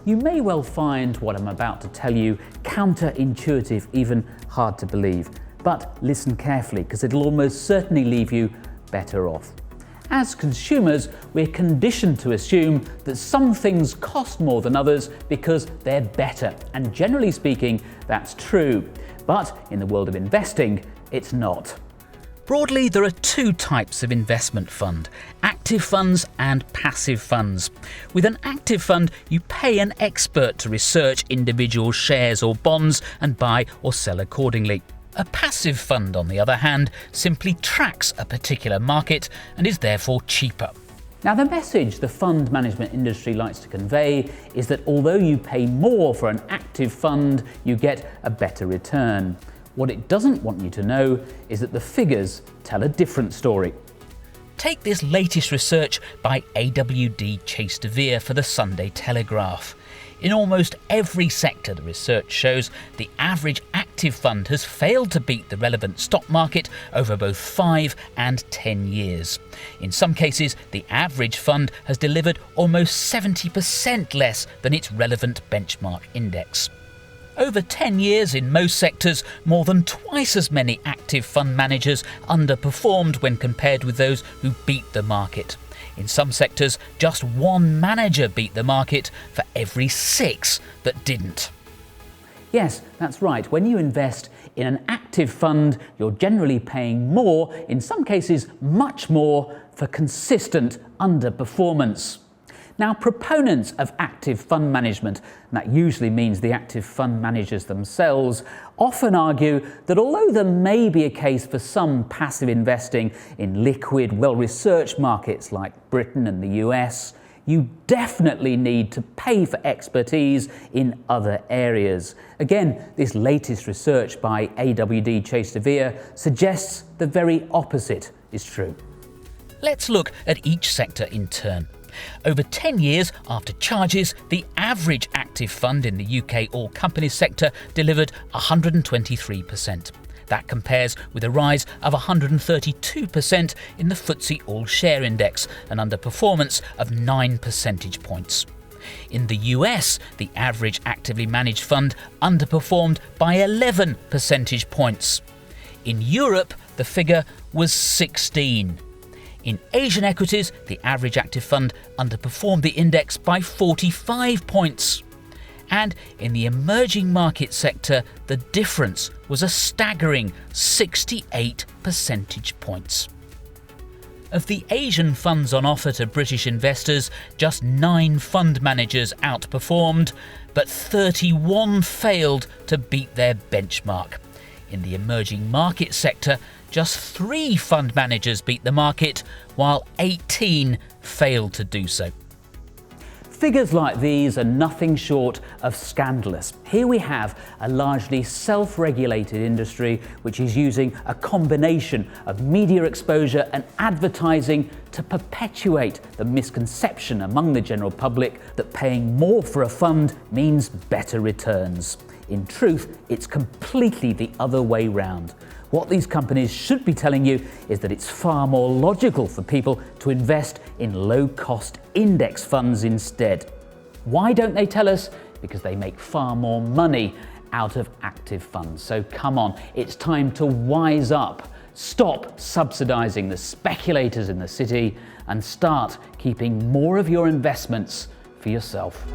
You may well find what I'm about to tell you counterintuitive, even hard to believe. But listen carefully, because it'll almost certainly leave you better off. As consumers, we're conditioned to assume that some things cost more than others because they're better, and generally speaking, that's true. But in the world of investing, it's not. Broadly, there are two types of investment fund: active funds and passive funds. With an active fund, you pay an expert to research individual shares or bonds and buy or sell accordingly. A passive fund, on the other hand, simply tracks a particular market and is therefore cheaper. Now, the message the fund management industry likes to convey is that although you pay more for an active fund, you get a better return. What it doesn't want you to know is that the figures tell a different story. Take this latest research by AWD Chase De Vere for the Sunday Telegraph. In almost every sector, the research shows the average active fund has failed to beat the relevant stock market over both 5 and 10 years. In some cases, the average fund has delivered almost 70% less than its relevant benchmark index. Over 10 years in most sectors, more than twice as many active fund managers underperformed when compared with those who beat the market. In some sectors, just one manager beat the market for every 6 that didn't. Yes, that's right. When you invest in an active fund, you're generally paying more, in some cases much more, for consistent underperformance. Now, proponents of active fund management, and that usually means the active fund managers themselves, often argue that although there may be a case for some passive investing in liquid, well-researched markets like Britain and the US, you definitely need to pay for expertise in other areas. Again, this latest research by AWD Chase De Vere suggests the very opposite is true. Let's look at each sector in turn. Over 10 years after charges, the average active fund in the UK all companies sector delivered 123%. That compares with a rise of 132% in the FTSE All Share Index, an underperformance of 9 percentage points. In the US, the average actively managed fund underperformed by 11 percentage points. In Europe, the figure was 16. In Asian equities, the average active fund underperformed the index by 45 points. And in the emerging market sector, the difference was a staggering 68 percentage points. Of the Asian funds on offer to British investors, just 9 fund managers outperformed, but 31 failed to beat their benchmark. In the emerging market sector, just 3 fund managers beat the market, while 18 failed to do so. Figures like these are nothing short of scandalous. Here we have a largely self-regulated industry which is using a combination of media exposure and advertising to perpetuate the misconception among the general public that paying more for a fund means better returns. In truth, it's completely the other way round. What these companies should be telling you is that it's far more logical for people to invest in low-cost index funds instead. Why don't they tell us? Because they make far more money out of active funds. So come on, it's time to wise up. Stop subsidising the speculators in the city and start keeping more of your investments for yourself.